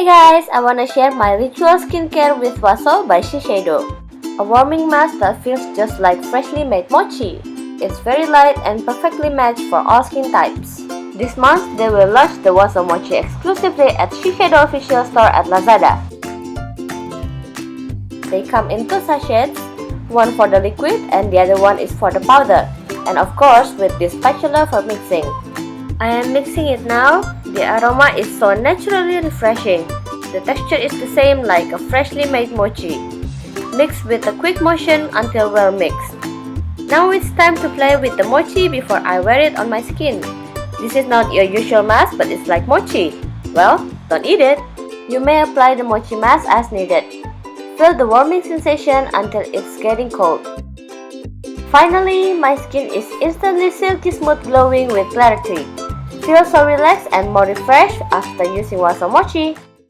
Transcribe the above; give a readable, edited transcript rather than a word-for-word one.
Hey guys, I wanna share my ritual skincare with Waso by Shiseido. A warming mask that feels just like freshly made mochi. It's very light and perfectly matched for all skin types. This month, they will launch the Waso Mochi exclusively at Shiseido official store at Lazada. They come in 2 sachets, one for the liquid and the other one is for the powder. And of course, with this spatula for mixing. I am mixing it now. The aroma is so naturally refreshing. The texture is the same like a freshly made mochi. Mix with a quick motion until well mixed. Now it's time to play with the mochi before I wear it on my skin. This is not your usual mask, but it's like mochi. Well, don't eat it. You may apply the mochi mask as needed. Feel the warming sensation until it's getting cold. Finally, my skin is instantly silky smooth glowing with clarity. Feel so relaxed and more refreshed after using Waso Mochi.